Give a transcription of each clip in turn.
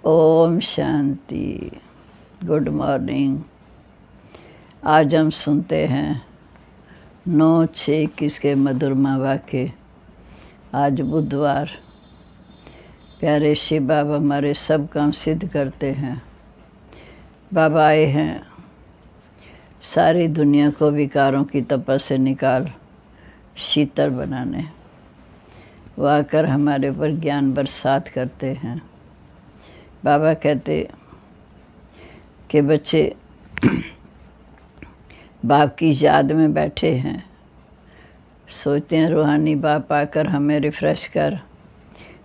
Om Shanti. Good morning. आज हम सुनते हैं 9/6 के मधुरमा वाक्य। आज बुधवार। प्यारे शिव बाबा हमारे सब काम सिद्ध करते हैं। बाबा आए हैं सारी दुनिया को विकारों की तपस्या से निकाल शीतल बनाने। वो आकर हमारे ऊपर ज्ञान बरसात करते हैं। बाबा कहते कि बच्चे बाप की याद में बैठे हैं, सोचते हैं रूहानी बाप आकर हमें रिफ्रेश कर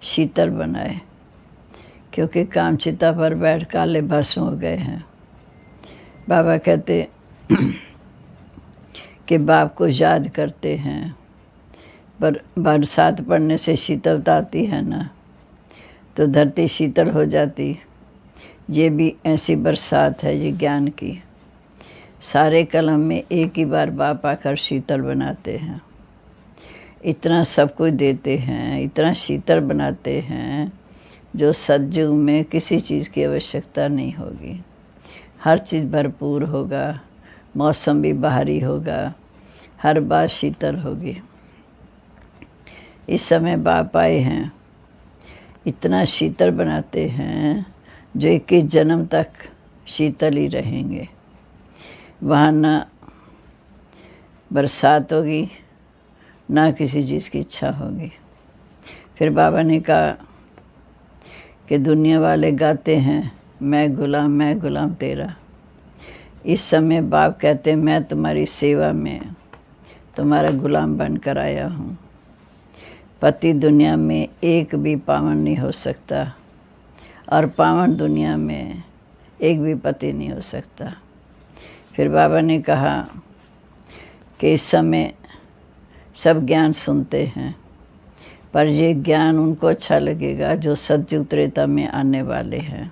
शीतल बनाए, क्योंकि कामचिता पर बैठ काले भस्म हो गए हैं। बाबा कहते कि बाप को याद करते हैं, पर बरसात पड़ने से शीतलता आती है ना, तो धरती शीतल हो जाती। ये भी ऐसी बरसात है ये ज्ञान की। सारे कलम में एक ही बार बाप आकर शीतल बनाते हैं। इतना सब कुछ देते हैं, इतना शीतल बनाते हैं जो सतयुग में किसी चीज़ की आवश्यकता नहीं होगी। हर चीज़ भरपूर होगा, मौसम भी बाहरी होगा, हर बार शीतल होगी। इस समय बाप आए हैं, इतना शीतल बनाते हैं जो 21 जन्म तक शीतल ही रहेंगे। वहाँ ना बरसात होगी, ना किसी चीज़ की इच्छा होगी। फिर बाबा ने कहा कि दुनिया वाले गाते हैं मैं गुलाम तेरा। इस समय बाप कहते मैं तुम्हारी सेवा में तुम्हारा गुलाम बनकर आया हूँ। पति दुनिया में एक भी पावन नहीं हो सकता, और पावन दुनिया में एक भी पति नहीं हो सकता। फिर बाबा ने कहा कि इस समय सब ज्ञान सुनते हैं, पर ये ज्ञान उनको अच्छा लगेगा जो सतयुग त्रेता में आने वाले हैं।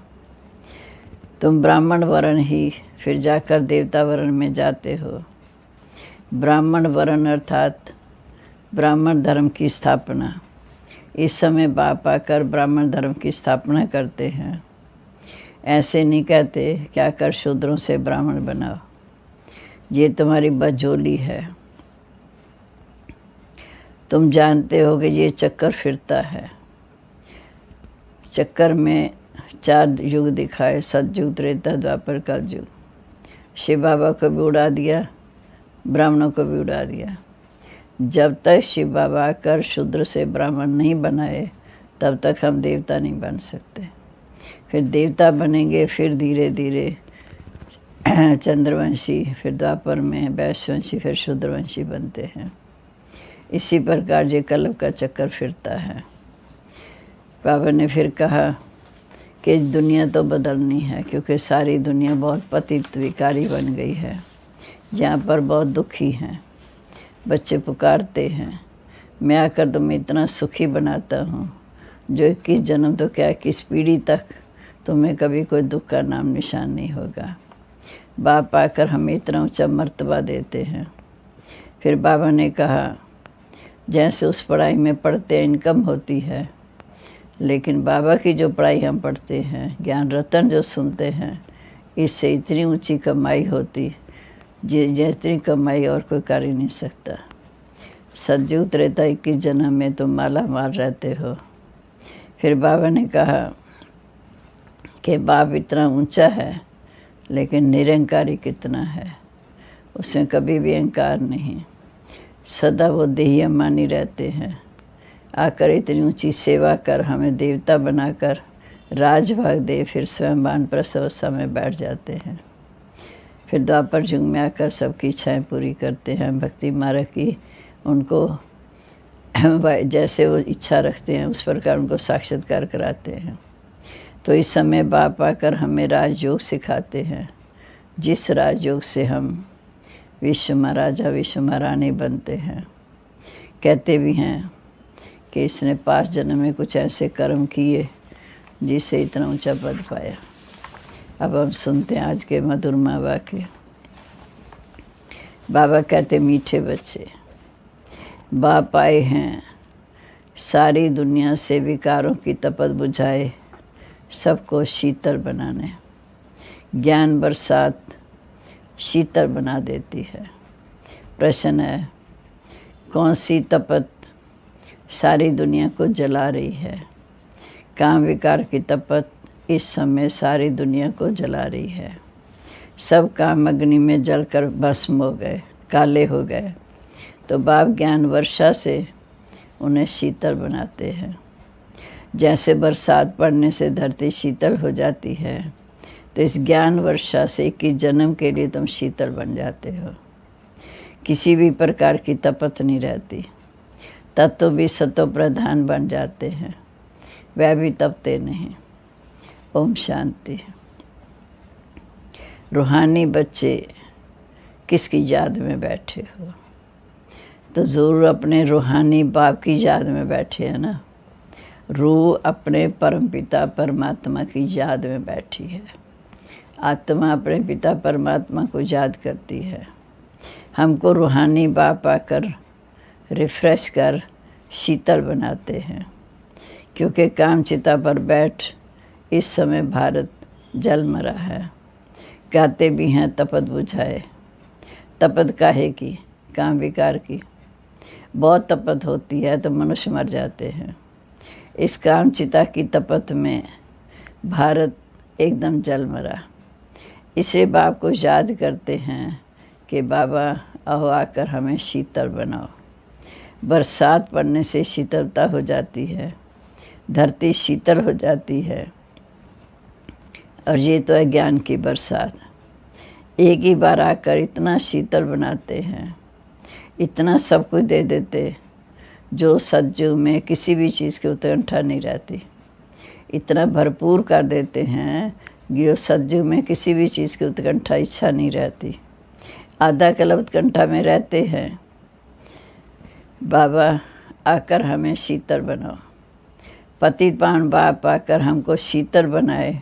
तुम ब्राह्मण वर्ण ही फिर जाकर देवता वर्ण में जाते हो। ब्राह्मण वर्ण अर्थात ब्राह्मण धर्म की स्थापना। इस समय बाप आकर ब्राह्मण धर्म की स्थापना करते हैं। ऐसे नहीं कहते क्या कर शूद्रों से ब्राह्मण बनाओ, ये तुम्हारी बजोली है। तुम जानते हो कि ये चक्कर फिरता है। चक्कर में 4 युग दिखाए, सतयुग त्रेता द्वापर कलयुग। शिव बाबा को भी उड़ा दिया, ब्राह्मणों को भी उड़ा दिया। जब तक शिव बाबा आकर शूद्र से ब्राह्मण नहीं बनाए तब तक हम देवता नहीं बन सकते। फिर देवता बनेंगे, फिर धीरे धीरे चंद्रवंशी, फिर द्वापर में वैश्यवंशी, फिर शूद्रवंशी बनते हैं। इसी प्रकार ये कल्प का चक्कर फिरता है। बाबा ने फिर कहा कि दुनिया तो बदलनी है, क्योंकि सारी दुनिया बहुत पतित विकारी बन गई है। यहाँ पर बहुत दुखी हैं, बच्चे पुकारते हैं मैं आकर तुम्हें इतना सुखी बनाता हूँ जो 21 जन्म तो क्या 21 पीढ़ी तक तुम्हें कभी कोई दुख का नाम निशान नहीं होगा। बाप आकर हमें इतना ऊंचा मर्तबा देते हैं। फिर बाबा ने कहा जैसे उस पढ़ाई में पढ़ते इनकम होती है, लेकिन बाबा की जो पढ़ाई हम पढ़ते हैं, ज्ञान रतन जो सुनते हैं, इससे इतनी ऊंची कमाई होती जितनी कमाई और कोई कर ही नहीं सकता। सतयुग त्रेता 21 जन्म में तुम माला माल रहते हो। फिर बाबा ने कहा कि बाप इतना ऊंचा है, लेकिन निरंकारी कितना है, उसमें कभी भी अहंकार नहीं। सदा वो देही मानी रहते हैं। आकर इतनी ऊंची सेवा कर हमें देवता बनाकर राजभाग दे, फिर स्वयं वानप्रस्थ अवस्था में बैठ जाते हैं। फिर द्वापर युग में आकर सबकी इच्छाएं पूरी करते हैं। भक्ति मार्ग की उनको जैसे वो इच्छा रखते हैं उस प्रकार उनको साक्षात्कार कराते हैं। तो इस समय बाप आकर हमें राजयोग सिखाते हैं, जिस राजयोग से हम विश्व महाराजा विश्व महारानी बनते हैं। कहते भी हैं कि इसने 5 जन्म में कुछ ऐसे कर्म किए जिससे इतना ऊंचा पद पाया। अब हम सुनते हैं आज के मधुरमा वाक्य। बाबा कहते मीठे बच्चे, बाप आए हैं सारी दुनिया से विकारों की तपत बुझाए सबको शीतल बनाने। ज्ञान बरसात शीतल बना देती है। प्रश्न है, कौन सी तपत सारी दुनिया को जला रही है? काम विकार की तपत इस समय सारी दुनिया को जला रही है। सब काम अग्नि में जलकर भस्म हो गए, काले हो गए। तो बाप ज्ञान वर्षा से उन्हें शीतल बनाते हैं। जैसे बरसात पड़ने से धरती शीतल हो जाती है, तो इस ज्ञान वर्षा से 21 जन्म के लिए तुम शीतल बन जाते हो। किसी भी प्रकार की तपत नहीं रहती। तत्व भी सतो प्रधान बन जाते हैं, वह भी तपते नहीं। ओम शांति। रूहानी बच्चे किसकी याद में बैठे हो? तो ज़रूर अपने रूहानी बाप की याद में बैठे हैं ना। रूह अपने परमपिता परमात्मा की याद में बैठी है। आत्मा अपने पिता परमात्मा को याद करती है। हमको रूहानी बाप आकर रिफ्रेश कर शीतल बनाते हैं, क्योंकि कामचिता पर बैठ इस समय भारत जल मरा है। गाते भी हैं तपत बुझाए। तपत काहे की? काम विकार की। बहुत तपत होती है तो मनुष्य मर जाते हैं। इस कामचिता की तपत में भारत एकदम जल मरा। इसे बाप को याद करते हैं कि बाबा आओ आकर हमें शीतल बनाओ। बरसात पड़ने से शीतलता हो जाती है, धरती शीतल हो जाती है। और ये तो है ज्ञान की बरसात। एक ही बार आकर इतना शीतल बनाते हैं, इतना सब कुछ दे देते जो सज्जू में किसी भी चीज़ की उत्कंठा नहीं रहती। इतना भरपूर कर देते हैं जो सज्जू में किसी भी चीज़ की उत्कंठा इच्छा नहीं रहती। आधा कल्प उत्कंठा में रहते हैं। बाबा आकर हमें शीतल बनाओ। पतित पावन बाप आकर हमको शीतल बनाए।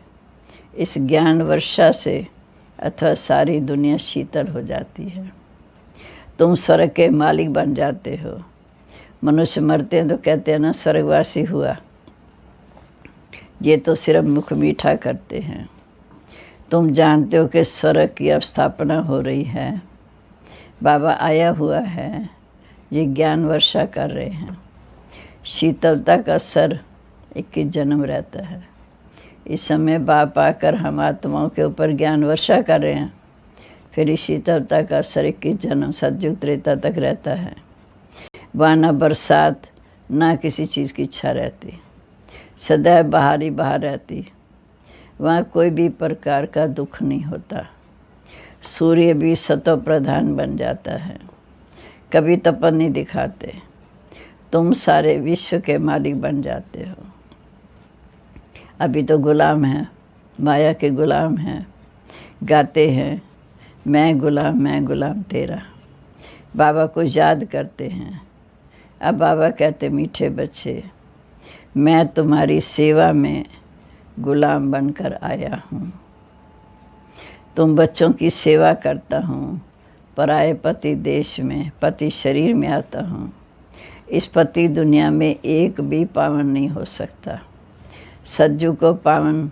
इस ज्ञान वर्षा से अथवा सारी दुनिया शीतल हो जाती है। तुम स्वर्ग के मालिक बन जाते हो। मनुष्य मरते हैं तो कहते हैं ना स्वर्गवासी हुआ। ये तो सिर्फ मुख मीठा करते हैं। तुम जानते हो कि स्वर्ग की अब स्थापना हो रही है। बाबा आया हुआ है, ये ज्ञान वर्षा कर रहे हैं। शीतलता का असर 21 जन्म रहता है। इस समय बाप आकर हम आत्माओं के ऊपर ज्ञान वर्षा कर रहे हैं। फिर इस शीतलता का असर 21 जन्म सतयुग त्रेता तक रहता है। वहाँ न बरसात ना किसी चीज़ की इच्छा रहती, सदैव बाहर ही बाहर रहती। वहाँ कोई भी प्रकार का दुख नहीं होता। सूर्य भी सतो प्रधान बन जाता है, कभी तपन नहीं दिखाते। तुम सारे विश्व के मालिक बन जाते हो। अभी तो गुलाम हैं, माया के गुलाम हैं। गाते हैं मैं गुलाम तेरा। बाबा को याद करते हैं। अब बाबा कहते मीठे बच्चे, मैं तुम्हारी सेवा में गुलाम बनकर आया हूँ। तुम बच्चों की सेवा करता हूँ। पराए पति देश में पति शरीर में आता हूँ। इस पति दुनिया में एक भी पावन नहीं हो सकता। सज्जू को पावन,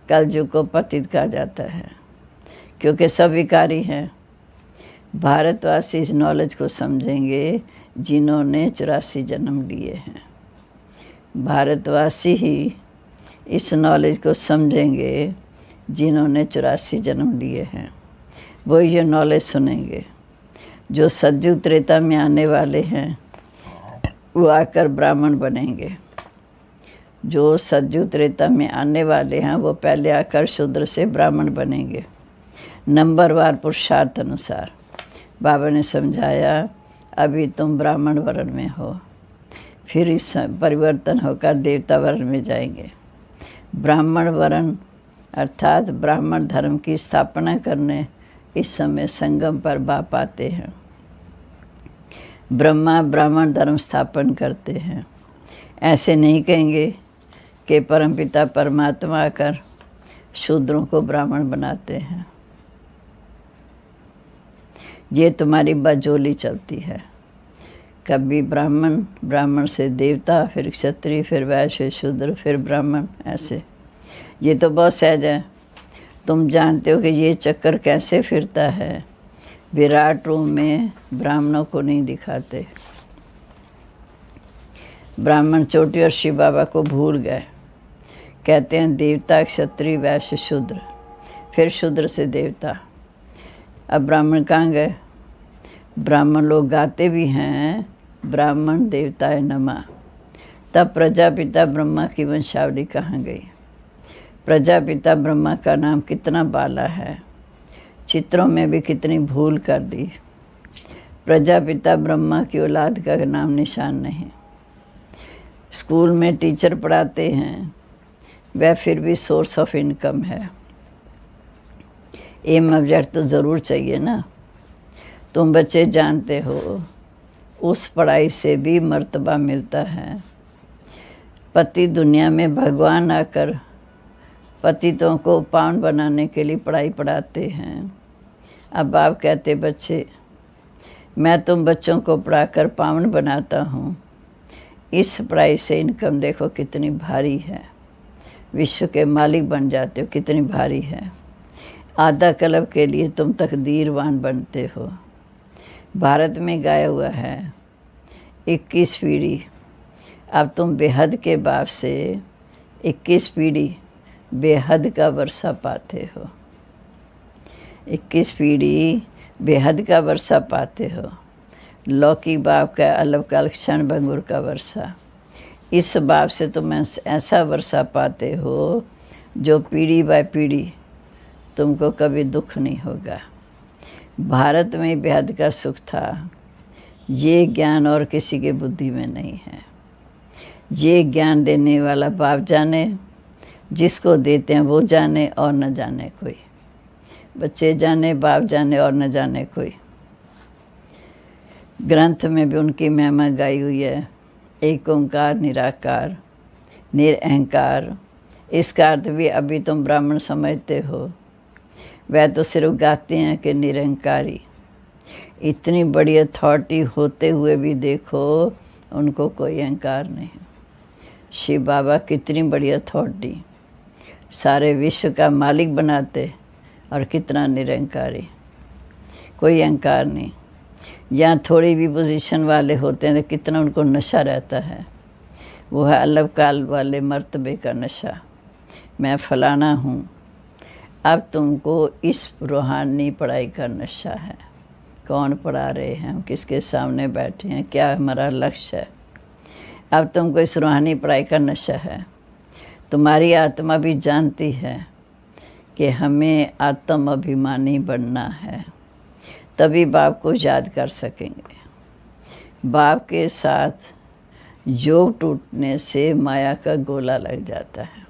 कलजू को पतित कहा जाता है, क्योंकि सब विकारी हैं। भारतवासी इस नॉलेज को समझेंगे जिन्होंने 84 जन्म लिए हैं। भारतवासी ही इस नॉलेज को समझेंगे जिन्होंने 84 जन्म लिए हैं। वो ये नॉलेज सुनेंगे। जो सज्जू त्रेता में आने वाले हैं वो आकर ब्राह्मण बनेंगे। जो सज्जू त्रेता में आने वाले हैं वो पहले आकर शूद्र से ब्राह्मण बनेंगे। नंबरवार पुरुषार्थ अनुसार बाबा ने समझाया, अभी तुम ब्राह्मण वर्ण में हो, फिर इस परिवर्तन होकर देवता वर्ण में जाएंगे। ब्राह्मण वर्ण अर्थात ब्राह्मण धर्म की स्थापना करने इस समय संगम पर बाप आते हैं। ब्रह्मा ब्राह्मण धर्म स्थापन करते हैं। ऐसे नहीं कहेंगे कि परमपिता परमात्मा आकर शूद्रों को ब्राह्मण बनाते हैं। ये तुम्हारी बजोली चलती है। कभी ब्राह्मण से देवता, फिर क्षत्रिय, फिर वैश्य, शूद्र, फिर ब्राह्मण। ऐसे ये तो बहुत सहज है। तुम जानते हो कि ये चक्कर कैसे फिरता है। विराट रूप में ब्राह्मणों को नहीं दिखाते। ब्राह्मण चोटी और शिव बाबा को भूल गए। कहते हैं देवता, क्षत्रिय, वैश्य, शूद्र, फिर शूद्र से देवता। अब ब्राह्मण कहाँ गए? ब्राह्मण लोग गाते भी हैं ब्राह्मण देवताय नमः। तब प्रजापिता ब्रह्मा की वंशावली कहाँ गई? प्रजापिता ब्रह्मा का नाम कितना बाला है, चित्रों में भी कितनी भूल कर दी। प्रजापिता ब्रह्मा की औलाद का नाम निशान नहीं। स्कूल में टीचर पढ़ाते हैं, वह फिर भी सोर्स ऑफ इनकम है। एम ऑब्जेक्ट तो ज़रूर चाहिए ना। तुम बच्चे जानते हो उस पढ़ाई से भी मर्तबा मिलता है। पति दुनिया में भगवान आकर पतितों को पावन बनाने के लिए पढ़ाई पढ़ाते हैं। अब आप कहते बच्चे, मैं तुम बच्चों को पढ़ाकर पावन बनाता हूँ। इस पढ़ाई से इनकम देखो कितनी भारी है। विश्व के मालिक बन जाते हो, कितनी भारी है। आधा क्लब के लिए तुम तकदीरवान बनते हो। भारत में गाया हुआ है 21 पीढ़ी। अब तुम बेहद के बाप से 21 पीढ़ी बेहद का वर्षा पाते हो। 21 पीढ़ी बेहद का वर्षा पाते हो। लौकिक बाप का अलग काल क्षण भंगुर का वर्षा। इस बाप से तुम ऐसा वर्षा पाते हो जो पीढ़ी बाय पीढ़ी तुमको कभी दुख नहीं होगा। भारत में बेहद का सुख था। ये ज्ञान और किसी के बुद्धि में नहीं है। ये ज्ञान देने वाला बाप जाने, जिसको देते हैं वो जाने और न जाने कोई। बच्चे जाने, बाप जाने और न जाने कोई। ग्रंथ में भी उनकी महिमा गाई हुई है। एक ओंकार निराकार निरअहंकार। इसका अर्थ भी अभी तुम ब्राह्मण समझते हो। वह तो सिर्फ गाते हैं कि निरंकारी। इतनी बड़ी अथॉरिटी होते हुए भी देखो उनको कोई अहंकार नहीं। शिव बाबा कितनी बड़ी अथॉरिटी, सारे विश्व का मालिक बनाते और कितना निरंकारी, कोई अहंकार नहीं। यहाँ थोड़ी भी पोजीशन वाले होते हैं तो कितना उनको नशा रहता है। वो है अलग काल वाले मर्तबे का नशा। मैं फलाना हूँ। अब तुमको इस रूहानी पढ़ाई का नशा है। कौन पढ़ा रहे हैं, हम किसके सामने बैठे हैं, क्या हमारा लक्ष्य है। अब तुमको इस रूहानी पढ़ाई का नशा है। तुम्हारी आत्मा भी जानती है कि हमें आत्म अभिमानी बनना है, तभी बाप को याद कर सकेंगे। बाप के साथ योग टूटने से माया का गोला लग जाता है।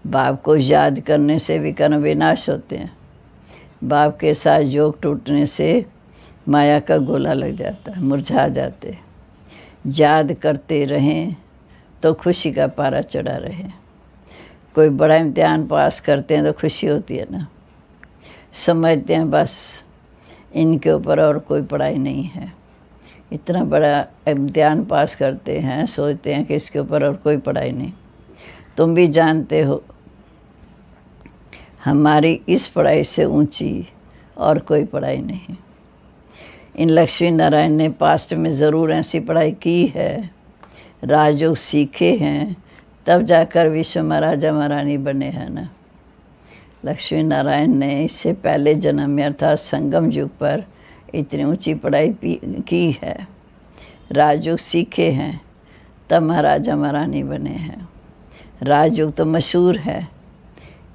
बाप को याद करने से भी कर्म विनाश होते हैं। बाप के साथ योग टूटने से माया का गोला लग जाता है, मुरझा जाते हैं। याद करते रहें तो खुशी का पारा चढ़ा रहे। कोई बड़ा इम्तिहान पास करते हैं तो खुशी होती है ना। समझते हैं बस इनके ऊपर और कोई पढ़ाई नहीं है। इतना बड़ा इम्तिहान पास करते हैं, सोचते हैं कि इसके ऊपर और कोई पढ़ाई नहीं। तुम भी जानते हो हमारी इस पढ़ाई से ऊंची और कोई पढ़ाई नहीं। इन लक्ष्मी नारायण ने पास्ट में ज़रूर ऐसी पढ़ाई की है, राजयोग सीखे हैं, तब जाकर विश्व महाराजा महारानी बने हैं ना। लक्ष्मी नारायण ने इससे पहले जन्म में अर्थात संगम युग पर इतनी ऊंची पढ़ाई की है, राजयोग सीखे हैं, तब महाराजा महारानी बने हैं। राजयोग तो मशहूर है।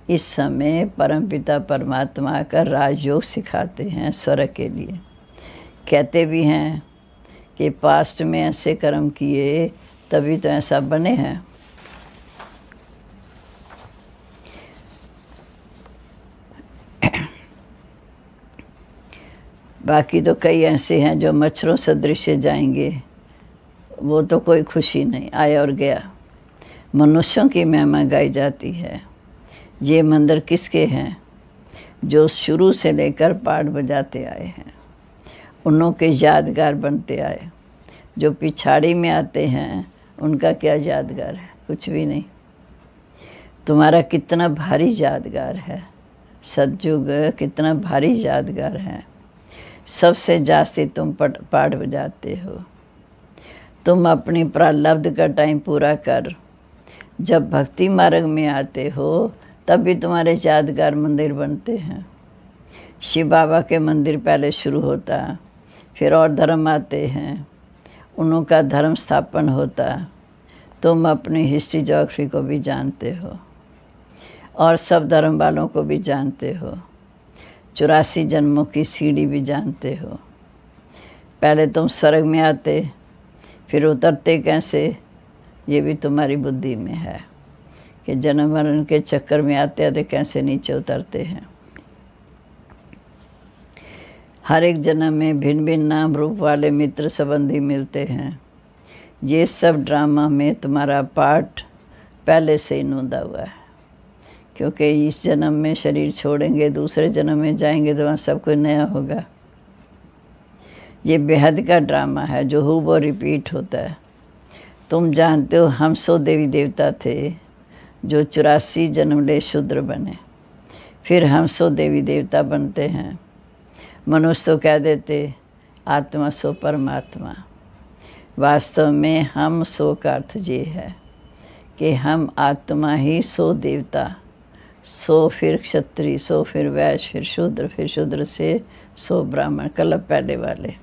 इस समय परमपिता परमात्मा का राजयोग सिखाते हैं स्वर्ग के लिए। कहते भी हैं कि पास्ट में ऐसे कर्म किए तभी तो ऐसा बने हैं। बाकी तो कई ऐसे हैं जो मच्छरों सदृश जाएंगे, वो तो कोई खुशी नहीं, आया और गया। मनुष्यों की महिमा गाई जाती है। ये मंदिर किसके हैं? जो शुरू से लेकर पाठ बजाते आए हैं, उन्हों के यादगार बनते आए। जो पिछाड़ी में आते हैं उनका क्या यादगार है? कुछ भी नहीं। तुम्हारा कितना भारी यादगार है, सतयुग कितना भारी यादगार है। सबसे जास्ती तुम पाठ बजाते हो। तुम अपनी प्रारब्ध का टाइम पूरा कर, जब भक्ति मार्ग में आते हो तब भी तुम्हारे यादगार मंदिर बनते हैं। शिव बाबा के मंदिर पहले शुरू होता, फिर और धर्म आते हैं, उनका धर्म स्थापन होता। तुम अपनी हिस्ट्री ज्योग्राफी को भी जानते हो और सब धर्म वालों को भी जानते हो। 84 जन्मों की सीढ़ी भी जानते हो। पहले तुम स्वर्ग में आते, फिर उतरते कैसे, ये भी तुम्हारी बुद्धि में है कि जन्म मरण के चक्कर में आते आते कैसे नीचे उतरते हैं। हर एक जन्म में भिन्न भिन्न नाम रूप वाले मित्र संबंधी मिलते हैं। ये सब ड्रामा में तुम्हारा पार्ट पहले से ही नोंदा हुआ है, क्योंकि इस जन्म में शरीर छोड़ेंगे, दूसरे जन्म में जाएंगे तो वहाँ सब कुछ नया होगा। ये बेहद का ड्रामा है जो हूबहू रिपीट होता है। तुम जानते हो हम 100 देवी देवता थे जो 84 जन्म ले शूद्र बने, फिर हम 100 देवी देवता बनते हैं। मनुष्य तो कह देते आत्मा सो परमात्मा। वास्तव में हम 100 का अर्थ ये है कि हम आत्मा ही 100 देवता, 100 फिर क्षत्रिय, 100 फिर वैश्य, फिर शूद्र से 100 ब्राह्मण, कल्प पहले वाले।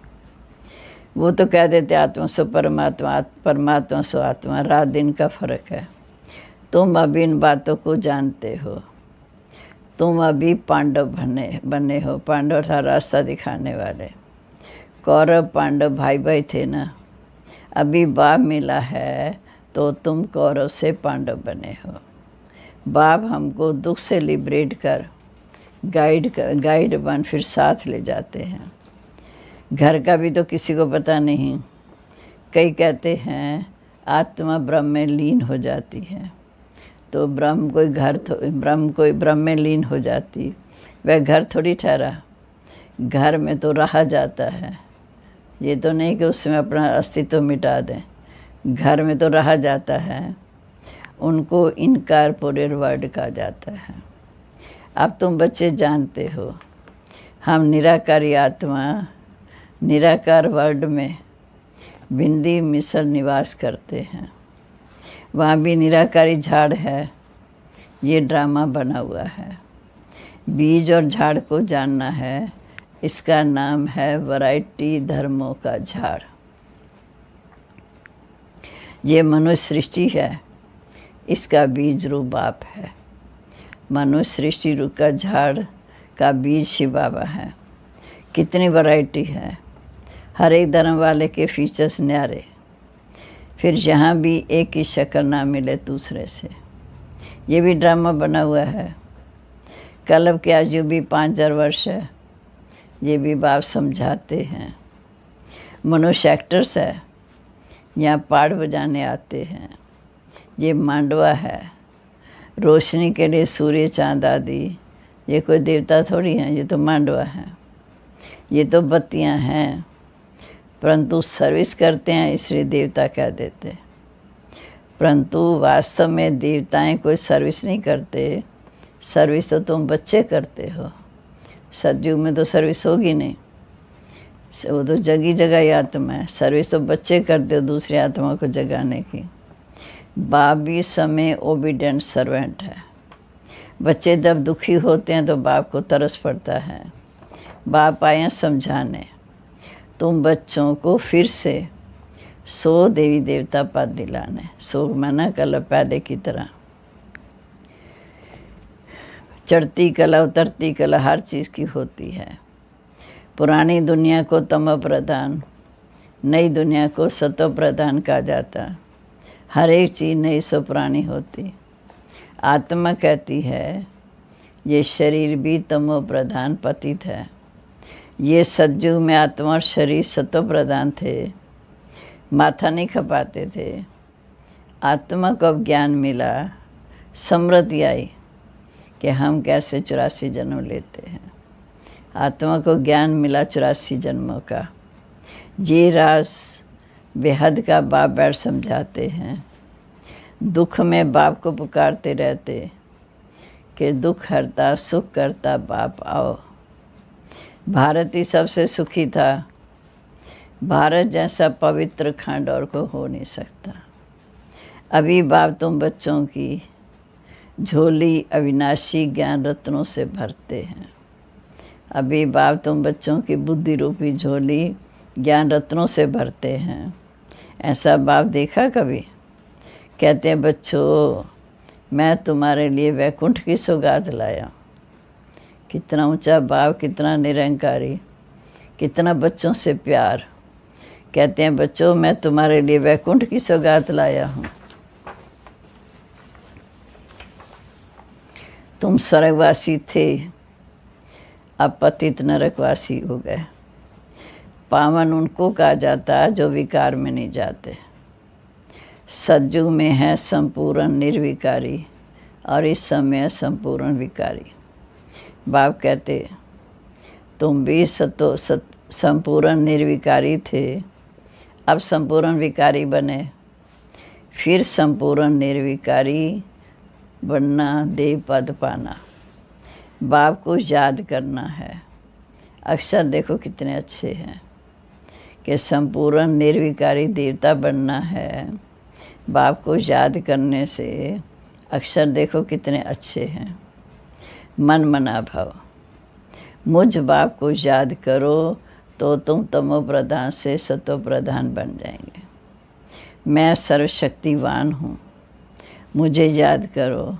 वो तो कह देते आत्मा सो परमात्मा, परमात्मा सो आत्मा, रात दिन का फर्क है। तुम अभी इन बातों को जानते हो। तुम अभी पांडव बने हो। पांडव था रास्ता दिखाने वाले। कौरव पांडव भाई भाई थे ना। अभी बाप मिला है तो तुम कौरव से पांडव बने हो। बाप हमको दुख से लिबरेट कर गाइड बन फिर साथ ले जाते हैं। घर का भी तो किसी को पता नहीं। कई कहते हैं आत्मा ब्रह्म में लीन हो जाती है, तो ब्रह्म में लीन हो जाती। वह घर थोड़ी ठहरा, घर में तो रहा जाता है। ये तो नहीं कि उसमें अपना अस्तित्व मिटा दें, घर में तो रहा जाता है। उनको इनकॉर्पोरेट वर्ड कहा जाता है। अब तुम बच्चे जानते हो हम निराकारी आत्मा निराकार वर्ल्ड में बिंदी मिसल निवास करते हैं। वहाँ भी निराकारी झाड़ है। ये ड्रामा बना हुआ है। बीज और झाड़ को जानना है। इसका नाम है वैरायटी धर्मों का झाड़। ये मनुष्य सृष्टि है, इसका बीज रूप बाप है। मनुष्य सृष्टि रूप का झाड़ का बीज शिव बाबा है। कितनी वैरायटी है, हर एक धर्म वाले के फीचर्स न्यारे। फिर जहाँ भी एक ही शक्ल ना मिले दूसरे से। ये भी ड्रामा बना हुआ है। कल्प की आयु भी 5000 वर्ष है। ये भी बाप समझाते हैं। मनुष्य एक्टर्स है, यहाँ पाठ बजाने आते हैं। ये मांडवा है, रोशनी के लिए सूर्य चांद आदि। ये कोई देवता थोड़ी हैं, ये तो मांडवा है। ये तो बत्तियाँ हैं, परंतु सर्विस करते हैं इसलिए देवता कह देते। परंतु वास्तव में देवताएं कोई सर्विस नहीं करते। सर्विस तो तुम बच्चे करते हो। सतयुग में तो सर्विस होगी नहीं, वो तो जगी जगाई आत्मा है। सर्विस तो बच्चे करते हो दूसरी आत्मा को जगाने की। बाप भी समय ओबीडेंट सर्वेंट है। बच्चे जब दुखी होते हैं तो बाप को तरस पड़ता है। बाप आए समझाने। तुम बच्चों को फिर से 100 देवी देवता पद दिलाने। 100 माना कला पहले की तरह। चढ़ती कला उतरती कला हर चीज़ की होती है। पुरानी दुनिया को तमो प्रधान, नई दुनिया को सतो प्रधान कहा जाता। हर एक चीज़ नई सो पुरानी होती। आत्मा कहती है ये शरीर भी तमो प्रधान पतित है। ये सतयुग में आत्मा और शरीर सतो प्रधान थे, माथा नहीं खपाते थे। आत्मा को अब ज्ञान मिला, समृद्धि आई कि हम कैसे 84 जन्म लेते हैं। आत्मा को ज्ञान मिला 84 जन्मों का। ये राज बेहद का बाप बैठ समझाते हैं। दुख में बाप को पुकारते रहते कि दुख हरता सुख करता बाप आओ। भारत ही सबसे सुखी था। भारत जैसा पवित्र खंड और को हो नहीं सकता। अभी बाप तुम बच्चों की झोली अविनाशी ज्ञान रत्नों से भरते हैं। अभी बाप तुम बच्चों की बुद्धि रूपी झोली ज्ञान रत्नों से भरते हैं। ऐसा बाप देखा कभी? कहते हैं बच्चों, मैं तुम्हारे लिए वैकुंठ की सौगात लाया। कितना ऊंचा बाप, कितना निरंकारी, कितना बच्चों से प्यार। कहते हैं बच्चों, मैं तुम्हारे लिए वैकुंठ की सौगात लाया हूँ। तुम स्वर्गवासी थे, अब पतित नरकवासी हो गए। पावन उनको कहा जाता है जो विकार में नहीं जाते। सज्जु में है संपूर्ण निर्विकारी और इस समय संपूर्ण विकारी। बाप कहते तुम भी संपूर्ण निर्विकारी थे, अब संपूर्ण विकारी बने। फिर संपूर्ण निर्विकारी बनना, देव पद पाना। बाप को याद करना है। अक्षर देखो कितने अच्छे हैं कि संपूर्ण निर्विकारी देवता बनना है। बाप को याद करने से अक्षर देखो कितने अच्छे हैं। मन मना भाव। मुझ बाप को याद करो तो तुम तमो प्रधान से सतो प्रधान बन जाएंगे। मैं सर्वशक्तिवान हूँ, मुझे याद करो।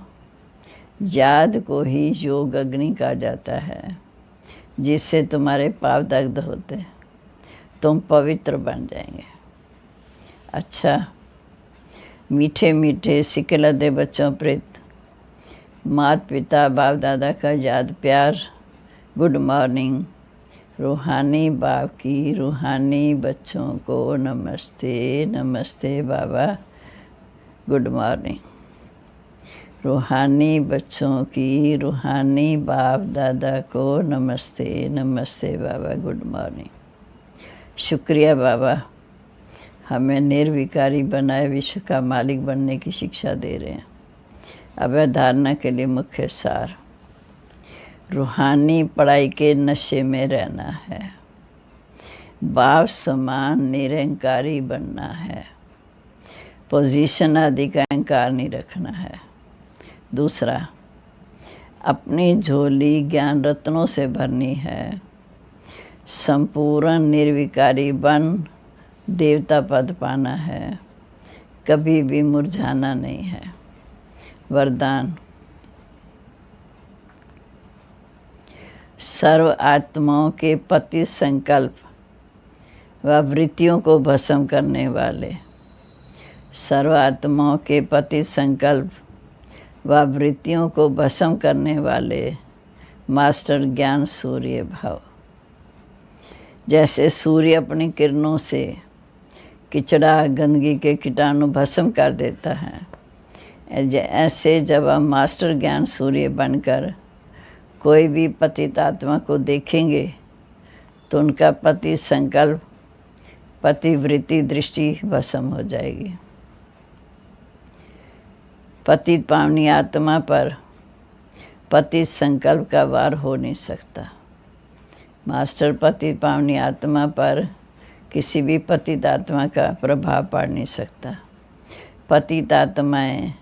याद को ही योग अग्नि कहा जाता है, जिससे तुम्हारे पाप दग्ध होते, तुम पवित्र बन जाएंगे। अच्छा, मीठे मीठे सिकलदे बच्चों प्रीत, माता पिता बाप दादा का याद प्यार। Good morning. रूहानी बाप की रूहानी बच्चों को नमस्ते। नमस्ते बाबा, गुड मॉर्निंग। रूहानी बच्चों की रूहानी बाप दादा को नमस्ते। नमस्ते बाबा, गुड मॉर्निंग। शुक्रिया बाबा, हमें निर्विकारी बनाए विश्व का मालिक बनने की शिक्षा दे रहे हैं। अब धारणा के लिए मुख्य सार, रूहानी पढ़ाई के नशे में रहना है। बाप समान निरंकारी बनना है। पोजीशन आदि का अहंकार नहीं रखना है। दूसरा, अपनी झोली ज्ञान रत्नों से भरनी है। संपूर्ण निर्विकारी बन देवता पद पाना है। कभी भी मुरझाना नहीं है। वरदान, सर्व आत्माओं के पति संकल्प व वृत्तियों को भस्म करने वाले, सर्व आत्माओं के पति संकल्प व वृत्तियों को भस्म करने वाले मास्टर ज्ञान सूर्य भाव। जैसे सूर्य अपनी किरणों से किचड़ा गंदगी के कीटाणु भस्म कर देता है, ऐसे जब हम मास्टर ज्ञान सूर्य बनकर कोई भी पतित आत्मा को देखेंगे तो उनका पति संकल्प, पति वृत्ति दृष्टि भस्म हो जाएगी। पतित पावनी आत्मा पर पतित संकल्प का वार हो नहीं सकता। मास्टर पतित पावनी आत्मा पर किसी भी पतित आत्मा का प्रभाव पड़ नहीं सकता। पतित आत्माएं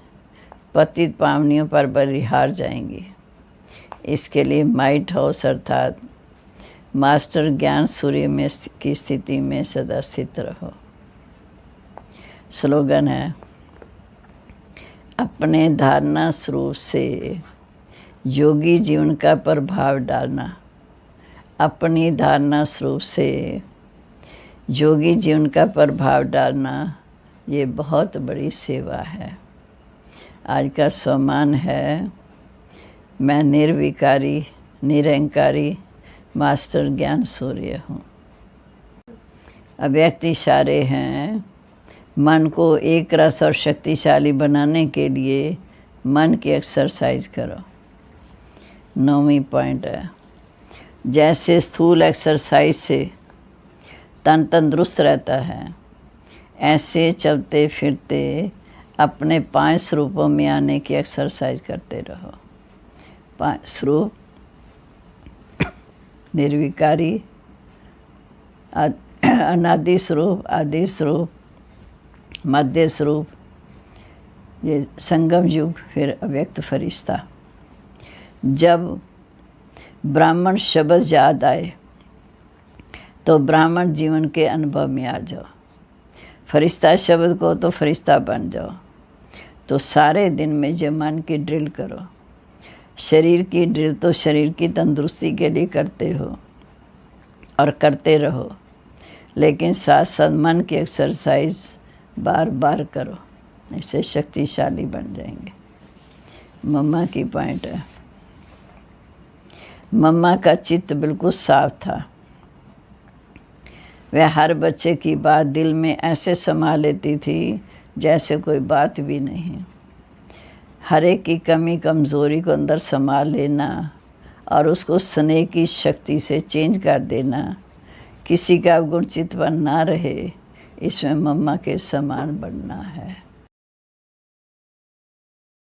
पतित पावनियों पर बलिहार जाएंगी। इसके लिए माइट हाउस अर्थात मास्टर ज्ञान सूर्य में की स्थिति में सदा स्थित रहो। स्लोगन है, अपने धारणा स्वरूप से योगी जीवन का प्रभाव डालना। अपनी धारणा स्वरूप से योगी जीवन का प्रभाव डालना, ये बहुत बड़ी सेवा है। आज का सम्मान है, मैं निर्विकारी निरंकारी मास्टर ज्ञान सूर्य हूँ। अव्यक्त इशारे हैं। मन को एक रस और शक्तिशाली बनाने के लिए मन की एक्सरसाइज करो। 9वीं पॉइंट है, जैसे स्थूल एक्सरसाइज से तन तंदुरुस्त रहता है, ऐसे चलते फिरते अपने 5 स्वरूपों में आने की एक्सरसाइज करते रहो। 5 स्वरूप: निर्विकारी, अनादि स्वरूप, आदि स्वरूप, मध्य स्वरूप, ये संगम युग, फिर अव्यक्त फरिश्ता। जब ब्राह्मण शब्द याद आए तो ब्राह्मण जीवन के अनुभव में आ जाओ। फरिश्ता शब्द को तो फरिश्ता बन जाओ। तो सारे दिन में जो मन की ड्रिल करो। शरीर की ड्रिल तो शरीर की तंदुरुस्ती के लिए करते हो और करते रहो, लेकिन साथ साथ मन की एक्सरसाइज बार बार करो, इससे शक्तिशाली बन जाएंगे। मम्मा की पॉइंट है। मम्मा का चित्त बिल्कुल साफ था। वह हर बच्चे की बात दिल में ऐसे समा लेती थी जैसे कोई बात भी नहीं। हर एक की कमी कमज़ोरी को अंदर समा लेना और उसको स्नेह की शक्ति से चेंज कर देना, किसी का गुण चित्तवन ना रहे, इसमें मम्मा के समान बनना है।